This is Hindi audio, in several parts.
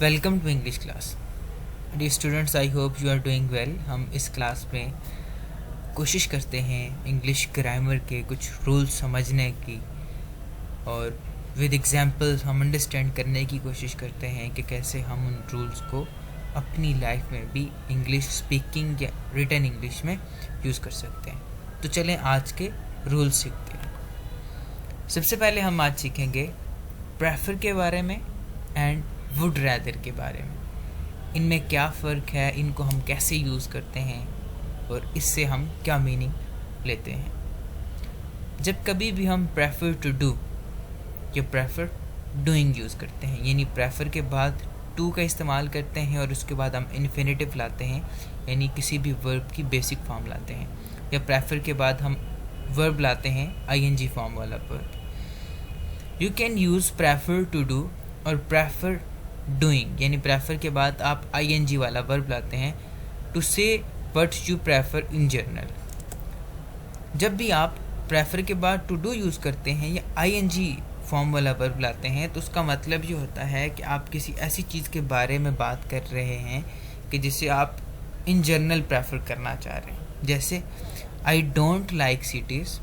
Welcome to English class. Dear students, I hope you are doing well. हम इस क्लास में कोशिश करते हैं इंग्लिश ग्रामर के कुछ रूल्स समझने की और विद एग्जांपल्स हम अंडरस्टैंड करने की कोशिश करते हैं कि कैसे हम उन रूल्स को अपनी लाइफ में भी इंग्लिश स्पीकिंग या रिटन इंग्लिश में यूज़ कर सकते हैं। तो चलें आज के रूल्स सीखते हैं। सबसे पहले हम आज सीखेंगे प्रेफर के बारे में एंड वुड रैदर के बारे में। इनमें क्या फ़र्क है, इनको हम कैसे यूज़ करते हैं और इससे हम क्या मीनिंग लेते हैं। जब कभी भी हम प्रेफर टू डू या प्रेफर डूइंग यूज़ करते हैं, यानी प्रेफर के बाद टू का इस्तेमाल करते हैं और उसके बाद हम इन्फिनेटिव लाते हैं, यानी किसी भी वर्ब की बेसिक फॉर्म लाते हैं, या प्रेफर के बाद हम वर्ब लाते हैं आईएनजी फॉर्म वाला verb. You can use prefer to do और प्रेफर डूइंग, यानी प्रेफर के बाद आप आईएनजी वाला वर्ब लाते हैं to say what you prefer in general. जब भी आप प्रेफर के बाद टू डू यूज़ करते हैं या आईएनजी फॉर्म वाला वर्ब लाते हैं तो उसका मतलब ये होता है कि आप किसी ऐसी चीज़ के बारे में बात कर रहे हैं कि जिसे आप इन जनरल प्रेफर करना चाह रहे हैं। जैसे आई डोंट लाइक सिटीज़,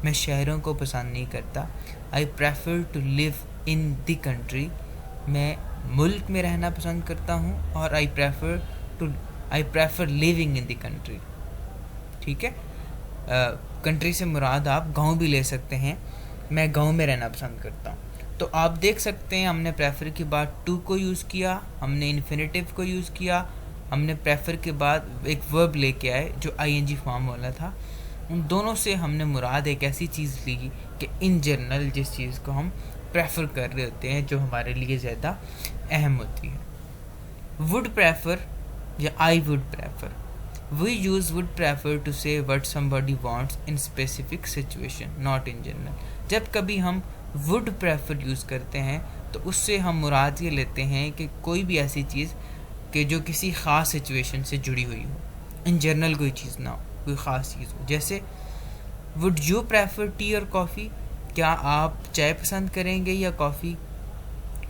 मैं शहरों को पसंद नहीं करता। I prefer to live in the country, मैं मुल्क में रहना पसंद करता हूँ। और I prefer living in the country. ठीक है, कंट्री से मुराद आप गांव भी ले सकते हैं, मैं गांव में रहना पसंद करता हूँ। तो आप देख सकते हैं हमने प्रेफर के बाद टू को यूज़ किया, हमने इन्फिनेटिव को यूज़ किया, हमने प्रेफर के बाद एक वर्ब लेके आए जो आईएनजी फॉर्म वाला था। उन दोनों से हमने मुराद एक ऐसी चीज़ ली कि इन जनरल जिस चीज़ को हम प्रेफर कर रहे होते हैं जो हमारे लिए ज़्यादा अहम होती है। वुड प्रेफर या I would prefer, we use would prefer to say what somebody wants in specific situation, not in general. जब कभी हम वुड प्रेफर यूज़ करते हैं तो उससे हम मुराद ये लेते हैं कि कोई भी ऐसी चीज़ कि जो किसी ख़ास सिचुएशन से जुड़ी हुई हो, इन जनरल कोई चीज़ ना हो, कोई ख़ास चीज़ हो। जैसे वुड यू प्रेफर टी और कॉफ़ी, क्या आप चाय पसंद करेंगे या कॉफ़ी?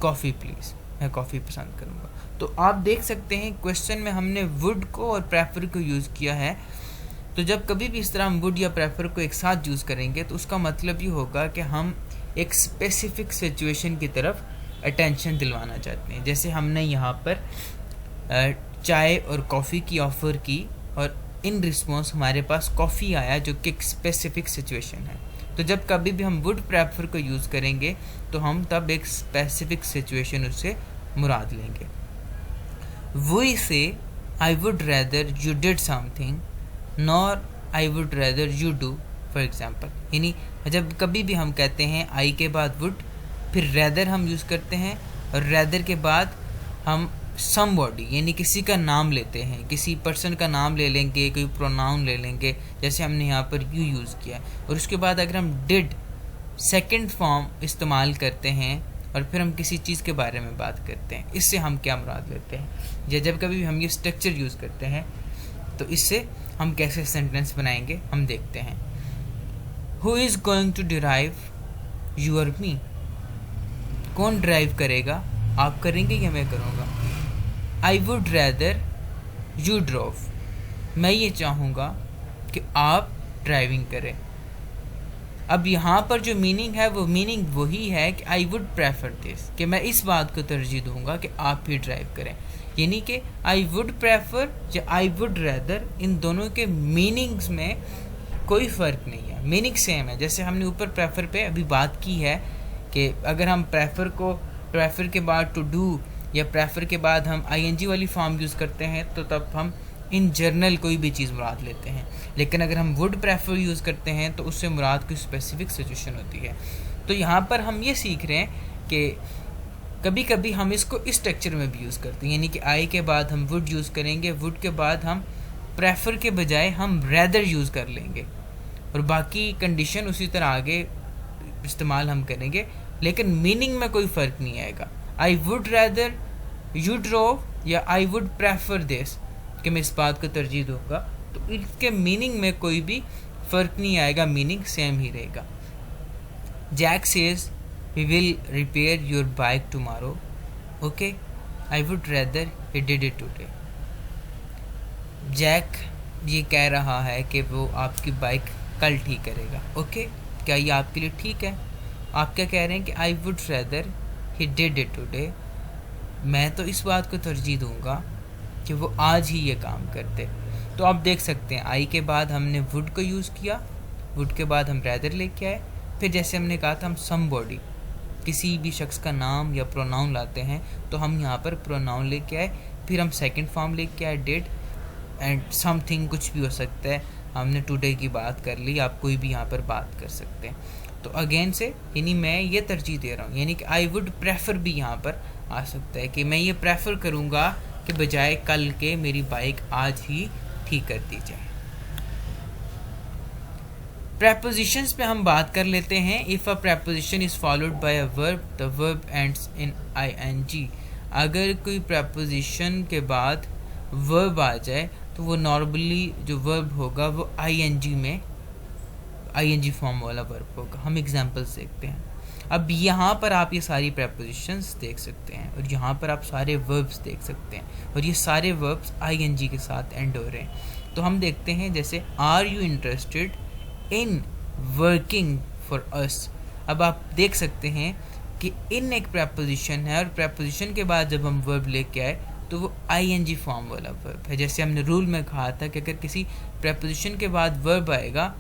कॉफ़ी प्लीज़, मैं कॉफ़ी पसंद करूँगा। तो आप देख सकते हैं क्वेश्चन में हमने वुड को और प्रेफर को यूज़ किया है। तो जब कभी भी इस तरह हम वुड या प्रेफर को एक साथ यूज़ करेंगे तो उसका मतलब ये होगा कि हम एक स्पेसिफिक सिचुएशन की तरफ अटेंशन दिलवाना चाहते हैं। जैसे हमने यहाँ पर चाय और कॉफ़ी की ऑफ़र की और इन रिस्पॉन्स हमारे पास कॉफ़ी आया जो कि एक स्पेसिफिक सिचुएशन है। तो जब कभी भी हम वुड प्रेफर को यूज़ करेंगे तो हम तब एक स्पेसिफिक सिचुएशन उससे मुराद लेंगे। वी से I would rather you did something nor I would rather you do, for example. यानी जब कभी भी हम कहते हैं आई के बाद वुड, फिर रैदर हम यूज़ करते हैं और रैदर के बाद हम समबॉडी यानी किसी का नाम लेते हैं, किसी पर्सन का नाम ले लेंगे, कोई प्रोनाउन ले लेंगे, जैसे हमने यहाँ पर यू यूज़ किया। और उसके बाद अगर हम डिड सेकंड फॉर्म इस्तेमाल करते हैं और फिर हम किसी चीज़ के बारे में बात करते हैं, इससे हम क्या मुराद लेते हैं, या जब कभी भी हम ये स्ट्रक्चर यूज़ करते हैं तो इससे हम कैसे सेंटेंस बनाएंगे हम देखते हैं। Who is going to derive you और मी, कौन ड्राइव करेगा, आप करेंगे या मैं करूँगा? I would rather you drove, मैं ये चाहूँगा कि आप ड्राइविंग करें। अब यहाँ पर जो मीनिंग है वो मीनिंग वही है कि आई वुड प्रेफर दिस, कि मैं इस बात को तरजीह दूँगा कि आप ही ड्राइव करें। यानी कि आई वुड प्रेफर या आई वुड रैदर, इन दोनों के मीनिंग्स में कोई फ़र्क नहीं है, मीनिंग सेम है। जैसे हमने ऊपर प्रेफर पे अभी बात की है कि अगर हम प्रेफर के बाद टू डू या प्रेफर के बाद हम आईएनजी वाली फॉर्म यूज़ करते हैं तो तब हम इन जनरल कोई भी चीज़ मुराद लेते हैं। लेकिन अगर हम वुड प्रेफर यूज़ करते हैं तो उससे मुराद कोई स्पेसिफिक सिचुएशन होती है। तो यहाँ पर हम ये सीख रहे हैं कि कभी कभी हम इसको इस स्ट्रक्चर में भी यूज़ करते हैं, यानी कि आई के बाद हम वुड यूज़ करेंगे, वुड के बाद हम प्रेफर के बजाय हम रैदर यूज़ कर लेंगे और बाकी कंडीशन उसी तरह आगे इस्तेमाल हम करेंगे, लेकिन मीनिंग में कोई फ़र्क नहीं आएगा। I would rather you drove या आई वुड प्रेफर दिस, कि मैं इस बात को तरजीह दूँगा, तो इसके मीनिंग में कोई भी फ़र्क नहीं आएगा, मीनिंग सेम ही रहेगा। Jack says we will repair your bike tomorrow, okay. I would rather he did it today. Jack ये कह रहा है कि वो आपकी बाइक कल ठीक करेगा। ओके, क्या ये आपके लिए ठीक है? आप क्या कह रहे हैं कि आई would rather he did it today, मैं तो इस बात को तरजीह दूंगा कि वो आज ही ये काम करते। तो आप देख सकते हैं आई के बाद हमने वुड को यूज़ किया, वुड के बाद हम रेदर लेके आए, फिर जैसे हमने कहा था हम समबॉडी किसी भी शख्स का नाम या प्रोनाउन लाते हैं तो हम यहाँ पर प्रोनाउन लेके आए, फिर हम सेकंड फॉर्म लेके आए डिड एंड समथिंग, कुछ भी हो सकता है। हमने टुडे की बात कर ली, आप कोई भी यहाँ पर बात कर सकते हैं। तो अगेन से यानी मैं ये तरजीह दे रहा हूँ, यानी कि आई वुड प्रेफर भी यहाँ पर आ सकता है कि मैं ये प्रेफर करूँगा कि बजाय कल के मेरी बाइक आज ही ठीक कर दी जाए। प्रेपोजिशंस पे हम बात कर लेते हैं। If a preposition is followed by a verb the verb ends in ing। अगर कोई प्रेपोजिशन के बाद वर्ब आ जाए तो वो नॉर्मली जो वर्ब होगा वो ing फॉर्म वाला वर्ब होगा। हम एग्जांपल्स देखते हैं। अब यहाँ पर आप ये सारी प्रेपोजिशंस देख सकते हैं और यहाँ पर आप सारे वर्ब्स देख सकते हैं और ये सारे वर्ब्स ing के साथ एंड हो रहे हैं। तो हम देखते हैं जैसे are you interested in working for us. अब आप देख सकते हैं कि इन एक प्रेपोजिशन है और प्रेपोजिशन के बाद जब हम वर्ब लेके आए तो वो ing फॉर्म वाला वर्ब है। जैसे हमने रूल में कहा था कि अगर किसी प्रेपोजिशन के बाद वर्ब आएगा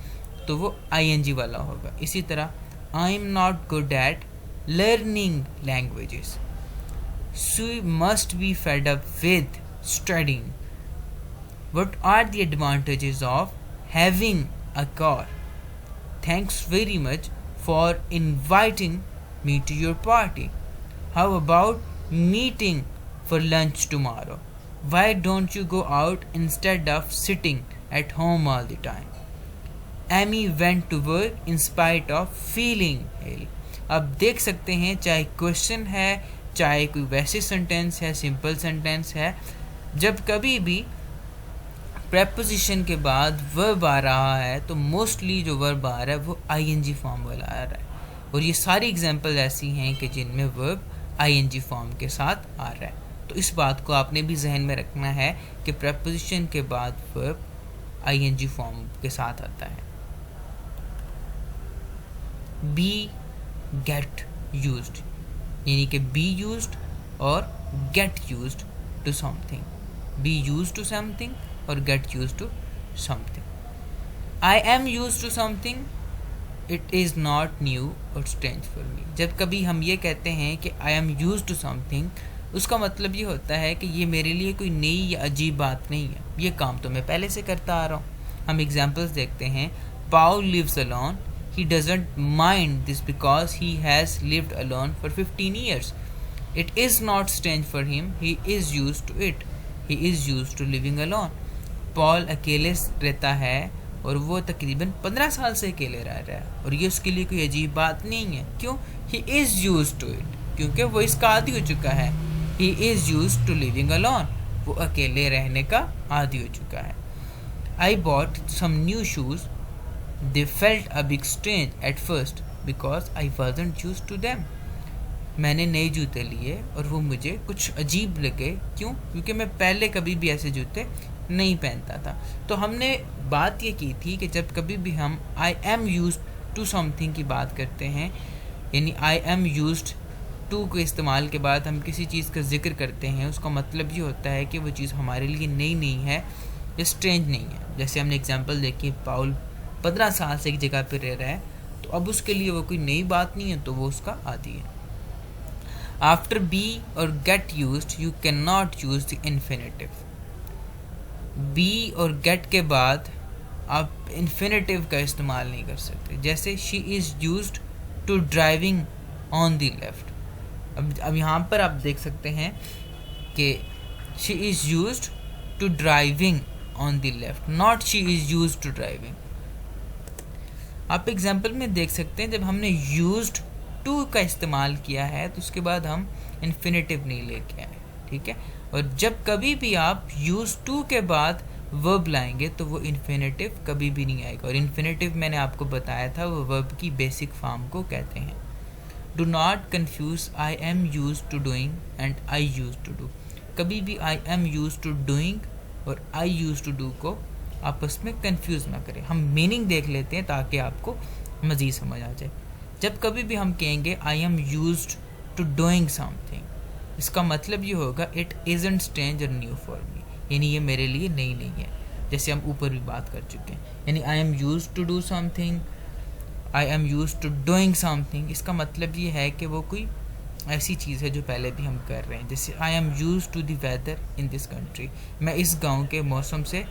तो वो ing वाला होगा। इसी तरह I am not good at learning languages, she must be fed up with studying, what are the advantages of having a car, thanks very much for inviting me to your party, how about meeting for lunch tomorrow, why don't you go out instead of sitting at home all the time, Amy went to work in spite of feeling ill। अब देख सकते हैं चाहे क्वेश्चन है चाहे कोई वैसे सेंटेंस है, सिंपल सेंटेंस है, जब कभी भी प्रेपोजिशन के बाद वर्ब आ रहा है तो मोस्टली जो वर्ब आ रहा है वो ing फॉर्म वाला आ रहा है। और ये सारी एग्जांपल ऐसी हैं कि जिनमें वर्ब ing फॉर्म के साथ आ रहा है। तो इस बात को आपने भी जहन में रखना है कि प्रेपोजिशन के बाद वर्ब ing फॉर्म के साथ आता है। बी गेट यूज्ड, यानी कि बी यूज्ड और get used to something, be used to something or get used to something। I am used to something, it is not new or strange for me। जब कभी हम ये कहते हैं कि I am used to something, उसका मतलब ये होता है कि ये मेरे लिए कोई नई या अजीब बात नहीं है, ये काम तो मैं पहले से करता आ रहा हूँ। हम एग्जाम्पल्स देखते हैं। Paul lives alone, he doesn't mind this because he has lived alone for 15 years। It is not strange for him, he is used to it, he is used to living alone। Paul अकेले रहता है और वो तकरीबन 15 साल से अकेले रह रहा है और ये उसके लिए कोई अजीब बात नहीं है। क्यों? He is used to it, क्योंकि वो इसका आदी हो चुका है। He is used to living alone, वो अकेले रहने का आदी हो चुका है। I bought some new shoes, they felt a big strange at first because I wasn't used to them. मैंने नए जूते लिए और वो मुझे कुछ अजीब लगे। क्यों? क्योंकि मैं पहले कभी भी ऐसे जूते नहीं पहनता था। तो हमने बात ये की थी कि जब कभी भी हम I am used to something की बात करते हैं, यानी आई एम यूज्ड टू के इस्तेमाल के बाद हम किसी चीज़ का जिक्र करते हैं, उसका मतलब ये होता है कि वो चीज़ हमारे लिए नई नहीं है या स्ट्रेंज नहीं है। जैसे हमने एग्जांपल देखी, पाउल 15 साल से एक जगह पर रह रहा है तो अब उसके लिए वो कोई नई बात नहीं है, तो वो उसका आदी है। आफ्टर बी और get used you can not use the infinitive. Be और गेट के बाद आप इन्फिनेटिव का इस्तेमाल नहीं कर सकते। जैसे she is used to driving on the left. अब यहाँ पर आप देख सकते हैं कि she is used to driving on the left, not she is used to driving. आप एग्जाम्पल में देख सकते हैं जब हमने यूज्ड टू का इस्तेमाल किया है तो उसके बाद हम इन्फिनेटिव नहीं लेके आए, ठीक है। और जब कभी भी आप यूज टू के बाद वर्ब लाएंगे तो वो इन्फिनेटिव कभी भी नहीं आएगा। और इन्फिनेटिव मैंने आपको बताया था वो वर्ब की बेसिक फॉर्म को कहते हैं। Do not confuse I am use to doing and I use to do. कभी भी I am use to doing और आई यूज टू डू को आपस में कंफ्यूज ना करें। हम मीनिंग देख लेते हैं ताकि आपको मज़ीद समझ आ जाए। जब कभी भी हम कहेंगे I am used to doing something, इसका मतलब ये होगा इट इज़न्ट स्ट्रेंज और न्यू फॉर मी, यानी ये मेरे लिए नई नहीं है, जैसे हम ऊपर भी बात कर चुके हैं। यानी I am used to do something, I am used to doing something, इसका मतलब ये है कि वो कोई ऐसी चीज़ है जो पहले भी हम कर रहे हैं। जैसे I am used to the weather in this country, मैं इस गांव के मौसम से,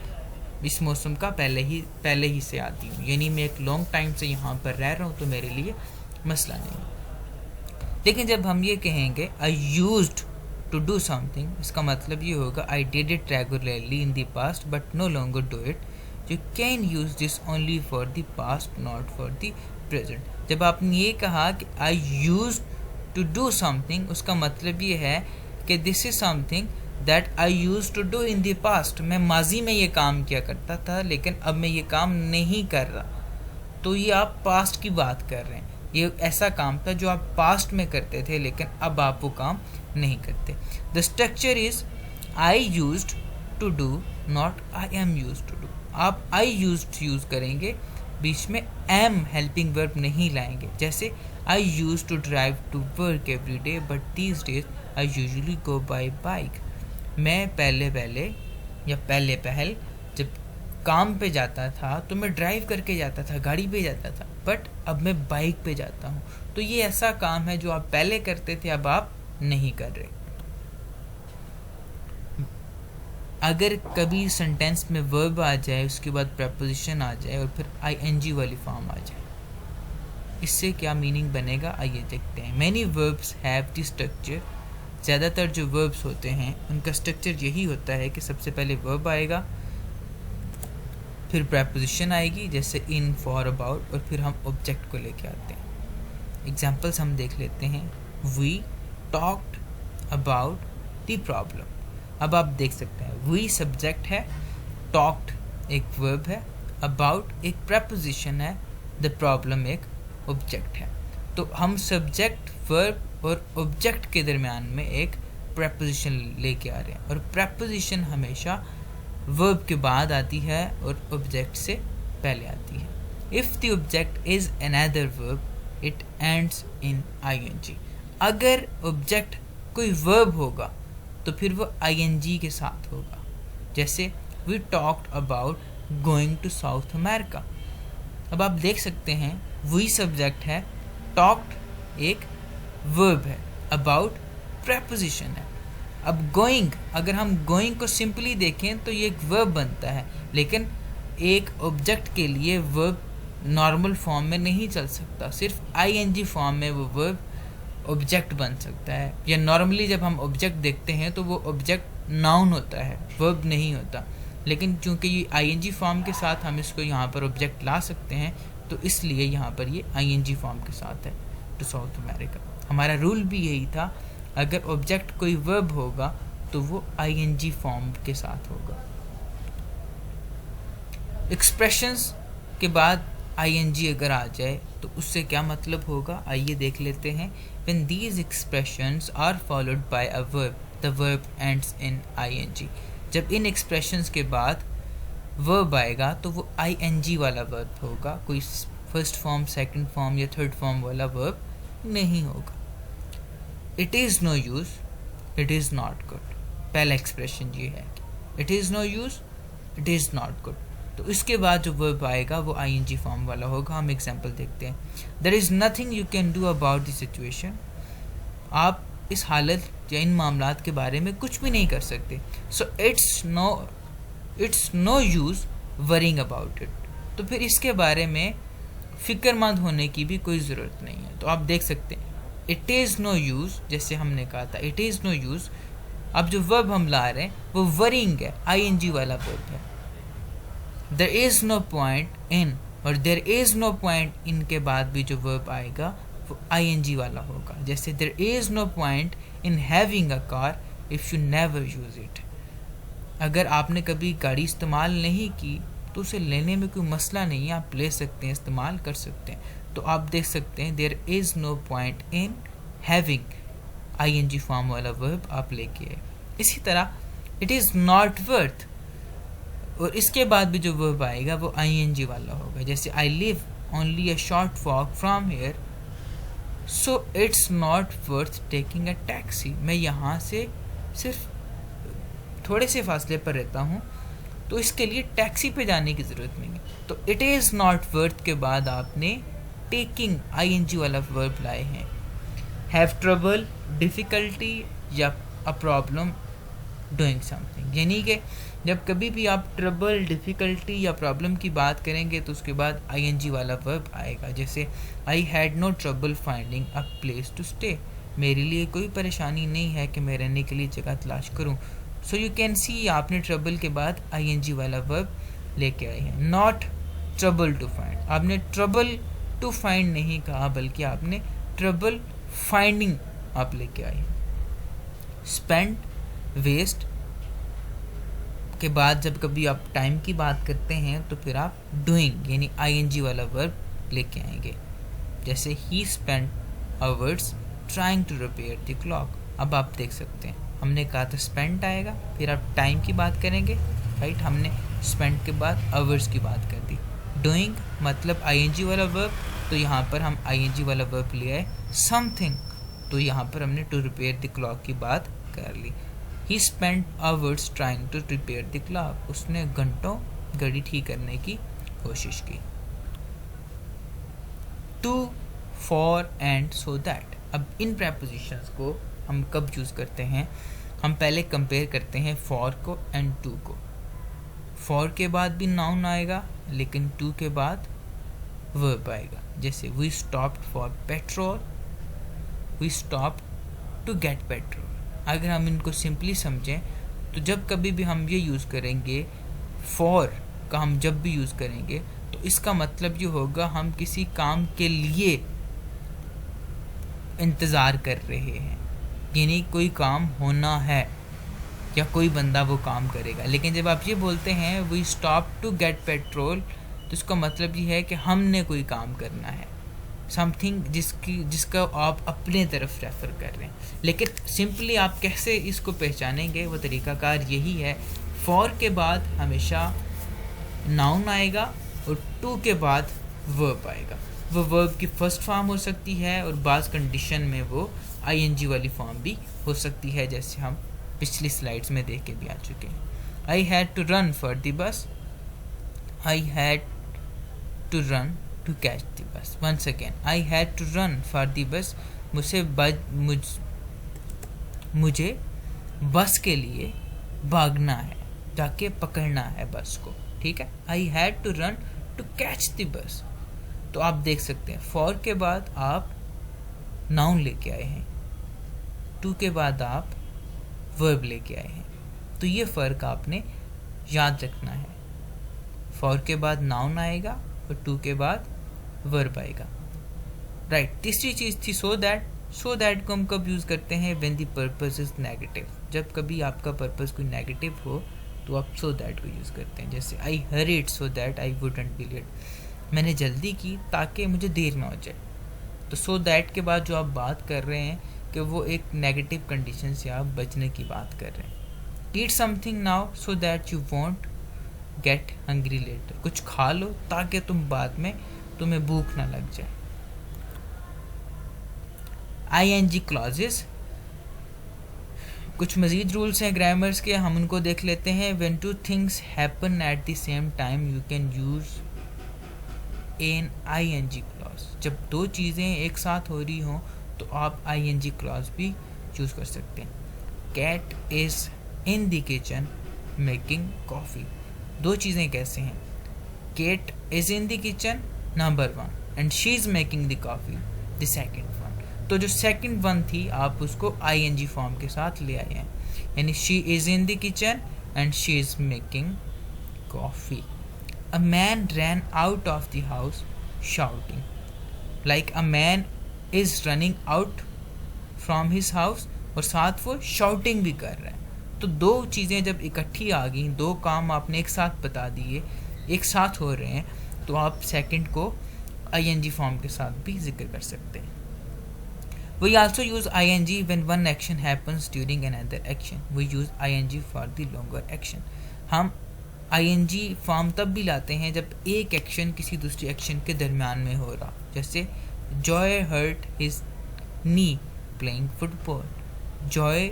इस मौसम का पहले ही से आती हूँ, यानी मैं एक लॉन्ग टाइम से यहाँ पर रह रहा हूँ, तो मेरे लिए मसला नहीं है। लेकिन जब हम ये कहेंगे I used to do something, इसका मतलब ये होगा I did it regularly in the past but no longer do it. You can use this only for the past not for the present. जब आपने ये कहा कि I used to do something, उसका मतलब ये है कि this is something that I use to do in the past. मैं माजी में ये काम किया करता था, लेकिन अब मैं ये काम नहीं कर रहा। तो ये आप पास्ट की बात कर रहे हैं। ये ऐसा काम था जो आप पास्ट में करते थे, लेकिन अब आप वो काम नहीं करते। The structure is I used to do not I am used to do. आप आई यूज्ड यूज़ करेंगे, बीच में एम हेल्पिंग वर्ब नहीं लाएंगे। जैसे I use to drive to work every day but these days I usually go by bike. मैं पहले जब काम पे जाता था तो मैं ड्राइव करके जाता था, गाड़ी पे जाता था, बट अब मैं बाइक पे जाता हूँ। तो ये ऐसा काम है जो आप पहले करते थे, अब आप नहीं कर रहे। अगर कभी सेंटेंस में वर्ब आ जाए, उसके बाद प्रपोजिशन आ जाए और फिर आईएनजी वाली फॉर्म आ जाए, इससे क्या मीनिंग बनेगा आइए देखते हैं। Many verbs have the structure. ज़्यादातर जो वर्ब्स होते हैं उनका स्ट्रक्चर यही होता है कि सबसे पहले वर्ब आएगा, फिर प्रपोजिशन आएगी जैसे इन, फॉर, अबाउट, और फिर हम ऑब्जेक्ट को लेके आते हैं। एग्जाम्पल्स हम देख लेते हैं। We talked about the problem. अब आप देख सकते हैं वी सब्जेक्ट है, टॉक्ड एक वर्ब है, अबाउट एक प्रपोजिशन है, द प्रॉब्लम एक ऑब्जेक्ट है। तो हम सब्जेक्ट, वर्ब और ऑब्जेक्ट के दरमियान में एक प्रपोजिशन लेके आ रहे हैं, और प्रपोजिशन हमेशा वर्ब के बाद आती है और ऑब्जेक्ट से पहले आती है। If the object is another verb it ends in ING. अगर ऑब्जेक्ट कोई वर्ब होगा तो फिर वो आईएनजी के साथ होगा। जैसे we talked about going to South America. अब आप देख सकते हैं वी सब्जेक्ट है, टॉक्ड एक वर्ब है, अबाउट प्रपोजिशन है। अब गोइंग, अगर हम गोइंग को सिंपली देखें तो ये एक वर्ब बनता है, लेकिन एक ऑब्जेक्ट के लिए वर्ब नॉर्मल फॉर्म में नहीं चल सकता, सिर्फ आईएनजी फॉर्म में वो वर्ब ऑब्जेक्ट बन सकता है। या नॉर्मली जब हम ऑब्जेक्ट देखते हैं तो वो ऑब्जेक्ट नाउन होता है, वर्ब नहीं होता, लेकिन चूंकि ये आईएनजी फॉर्म के साथ हम इसको यहाँ पर ऑब्जेक्ट ला सकते हैं, तो इसलिए यहाँ पर ये आईएनजी फॉर्म के साथ है, टू साउथ अमेरिका। हमारा रूल भी यही था, अगर ऑब्जेक्ट कोई वर्ब होगा तो वो आईएनजी फॉर्म के साथ होगा। एक्सप्रेशंस के बाद आईएनजी अगर आ जाए तो उससे क्या मतलब होगा, आइए देख लेते हैं। When these expressions are followed by a verb, the verb ends in ing। जब इन एक्सप्रेशंस के बाद वर्ब आएगा तो वो ing वाला वर्ब होगा, कोई फर्स्ट फॉर्म, सेकंड फॉर्म या थर्ड फॉर्म वाला वर्ब नहीं होगा। It is no use, it is not good. पहला एक्सप्रेशन ये है, it is no use, it is not good. तो इसके बाद जो वर्ब आएगा वो आईएनजी फॉर्म वाला होगा। हम एग्जांपल देखते हैं। There is nothing you can do about the situation. आप इस हालत या इन मामलात के बारे में कुछ भी नहीं कर सकते। So it's no use worrying about it. तो फिर इसके बारे में फ़िक्रमंद होने की भी कोई ज़रूरत नहीं है। तो आप देख सकते हैं इट इज़ नो यूज़, जैसे हमने कहा था इट इज़ नो यूज़, अब जो वर्ब हम ला रहे हैं वो वरिंग है, आईएनजी वाला वर्ब है। There is no point in, और there is no point in के बाद भी जो वर्ब आएगा वो आईएनजी वाला होगा। जैसे there is no point in having a car if you never use it. अगर आपने कभी गाड़ी इस्तेमाल नहीं की तो उसे लेने में कोई मसला नहीं है, आप ले सकते हैं, इस्तेमाल कर सकते हैं। तो आप देख सकते हैं there is no point in having ING form वाला वर्ब आप लेके आए। इसी तरह इट इज़ नॉट वर्थ, और इसके बाद भी जो वर्ब आएगा वो आईएनजी वाला होगा। जैसे I live only a short walk from here, so it's not worth taking a taxi. मैं यहाँ से सिर्फ थोड़े से फासले पर रहता हूँ, तो इसके लिए टैक्सी पे जाने की ज़रूरत नहीं है। तो इट इज़ नॉट वर्थ के बाद आपने टेकिंग आईएनजी वाला वर्ब लाए हैं। हैव ट्रबल, डिफ़िकल्टी या अ प्रॉब्लम डूइंग समथिंग, यानी कि जब कभी भी आप ट्रबल, डिफ़िकल्टी या प्रॉब्लम की बात करेंगे तो उसके बाद आईएनजी वाला वर्ब आएगा। जैसे I had no trouble finding a place to stay, मेरे लिए कोई परेशानी नहीं है कि मैं रहने के लिए जगह तलाश करूं। सो यू कैन सी आपने ट्रबल के बाद आईएनजी वाला वर्ब लेके आए हैं। नॉट ट्रबल टू फाइंड, आपने ट्रबल टू फाइंड नहीं कहा बल्कि आपने ट्रबल फाइंडिंग आप लेके आए हैं। स्पेंड, वेस्ट के बाद जब कभी आप टाइम की बात करते हैं तो फिर आप डूइंग यानी आईएनजी वाला वर्ब लेके आएंगे। जैसे he spend hours trying to repair the clock. अब आप देख सकते हैं हमने कहा था स्पेंड आएगा, फिर आप टाइम की बात करेंगे, राइट। हमने स्पेंड के बाद आवर्स की बात कर दी। डूइंग मतलब आईएनजी वाला वर्ब, तो यहाँ पर हम आईएनजी वाला वर्ब ले आए। समथिंग, तो यहाँ पर हमने टू रिपेयर द क्लॉक की बात कर ली। He spend hours trying to repair the clock, उसने घंटों घड़ी ठीक करने की कोशिश की। To, for and so that. अब इन प्रेपोजिशंस को हम कब यूज़ करते हैं? हम पहले कंपेयर करते हैं फॉर को एंड टू को। फॉर के बाद भी नाउन आएगा लेकिन टू के बाद वर्ब आएगा। जैसे we stopped for petrol, we stopped to get petrol. अगर हम इनको सिंपली समझें तो जब कभी भी हम ये यूज़ करेंगे फॉर का, हम जब भी यूज़ करेंगे तो इसका मतलब ये होगा हम किसी काम के लिए इंतज़ार कर रहे हैं, यानी कोई काम होना है या कोई बंदा वो काम करेगा। लेकिन जब आप ये बोलते हैं we stop to get petrol, तो इसका मतलब ये है कि हमने कोई काम करना है, समथिंग जिसका आप अपने तरफ रेफ़र कर रहे हैं। लेकिन सिंपली आप कैसे इसको पहचानेंगे, वो तरीक़ाकार यही है, फॉर के बाद हमेशा नाउन आएगा और टू के बाद वर्ब आएगा। वो वर्ब की फर्स्ट फॉर्म हो सकती है और बाज़ कंडीशन में वो आईएनजी वाली फॉर्म भी हो सकती है, जैसे हम पिछली स्लाइड्स में देख के भी आ चुके हैं। I had to run for the bus, I had to run to catch the bus. Once again, I had to run for the bus, मुझे बस के लिए भागना है, जाके पकड़ना है बस को, ठीक है। I had to run to catch the bus. तो आप देख सकते हैं फॉर के बाद आप नाउन लेके आए हैं, टू के बाद आप वर्ब लेके आए हैं। तो ये फ़र्क आपने याद रखना है, फॉर के बाद नाउन आएगा और टू के बाद वर्ब आएगा, राइट। तीसरी चीज़ थी सो दैट। सो दैट को हम कब यूज़ करते हैं? When the purpose is negative. जब कभी आपका पर्पस कोई नेगेटिव हो तो आप सो दैट को यूज़ करते हैं। जैसे I hurried so that I wouldn't be late, मैंने जल्दी की ताकि मुझे देर ना हो जाए। तो सो दैट के बाद जो आप बात कर रहे हैं कि वो एक नेगेटिव कंडीशन से आप बचने की बात कर रहे हैं। Eat something now so that you won't get hungry later, कुछ खा लो ताकि तुम बाद में तुम्हें भूख ना लग जाए। आईएनजी क्लॉजेस, कुछ मज़ीद रूल्स हैं ग्रामर्स के, हम उनको देख लेते हैं। When two things happen at the same time you can use an ING clause. जब दो चीज़ें एक साथ हो रही हों तो आप आईएनजी क्लॉज भी यूज़ कर सकते हैं। Cat is in the kitchen making coffee. दो चीज़ें कैसे हैं? Cat is in the kitchen number one and she is making the coffee the second one. तो जो सेकंड वन थी आप उसको आईएनजी फॉर्म के साथ ले आए हैं, यानी she is in the kitchen and she is making coffee. A man ran out of the house shouting, like a man is running out from his house और साथ वो शाउटिंग भी कर रहा है। तो दो चीज़ें जब इकट्ठी आ गई, दो काम आपने एक साथ बता दिए, एक साथ हो रहे हैं, तो आप सेकंड को ing फॉर्म के साथ भी जिक्र कर सकते हैं. We also use ing when one action happens during another action. We use ing for the longer action. हम ing फॉर्म तब भी लाते हैं जब एक एक्शन किसी दूसरी एक्शन के दरमियान में हो रहा. जैसे जॉय हर्ट हिज नी प्लेइंग फुटबॉल. जॉय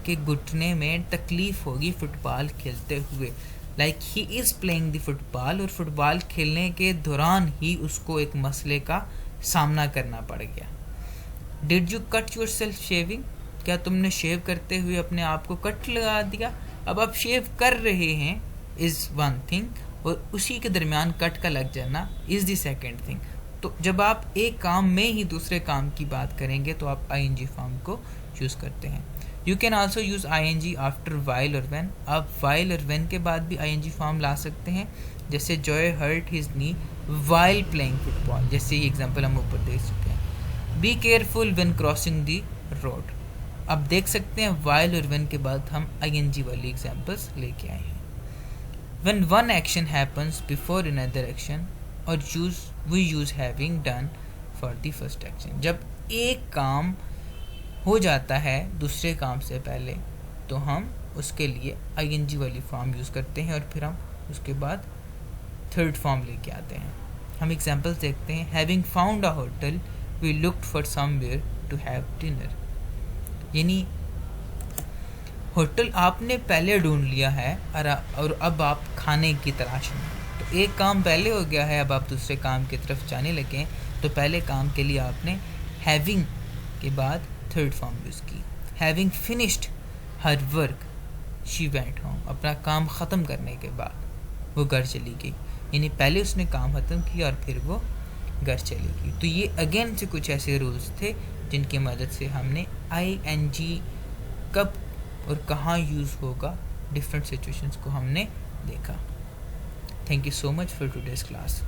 के घुटने में तकलीफ होगी फुटबॉल खेलते हुए. Like he is playing the football, और फुटबॉल खेलने के दौरान ही उसको एक मसले का सामना करना पड़ गया. Did you cut your self shaving. क्या तुमने शेव करते हुए अपने आप को कट लगा दिया. अब आप शेव कर रहे हैं इज़ वन थिंग, और उसी के दरमियान कट का लग जाना इज़ द सेकेंड थिंग. तो जब आप एक काम में ही दूसरे काम की बात करेंगे तो आप ing फॉर्म को यूज़ करते हैं. You can also use ing after while और व्हेन. आप वाइल और व्हेन के बाद भी ing फॉर्म ला सकते हैं. जैसे जॉय हर्ट हिज नी वाइल प्लेइंग फुटबॉल, जैसे ये एग्जांपल हम ऊपर देख चुके हैं. Be careful when crossing the road. अब देख सकते हैं वाइल और व्हेन के बाद हम ing वाली एग्जांपल्स लेके आए हैं. When one action happens before another action, और we use having done for the first action. जब एक काम हो जाता है दूसरे काम से पहले तो हम उसके लिए ing वाली फॉर्म यूज़ करते हैं, और फिर हम उसके बाद थर्ड फॉर्म लेके आते हैं. हम एग्जांपल्स देखते हैं. Having found a hotel we looked for somewhere to have dinner. यानी होटल आपने पहले ढूंढ लिया है और अब आप खाने की तलाश में. तो एक काम पहले हो गया है, अब आप दूसरे काम की तरफ जाने लगे. तो पहले काम के लिए आपने हैविंग के बाद थर्ड फॉर्म यूज़ की. Having finished her work she went home. अपना काम ख़त्म करने के बाद वो घर चली गई. यानी पहले उसने काम ख़त्म किया और फिर वो घर चली गई. तो ये अगेन से कुछ ऐसे रूल्स थे जिनकी मदद से हमने ing कब और कहाँ यूज़ होगा डिफरेंट सिचुएशंस को हमने देखा. Thank you so much for today's class.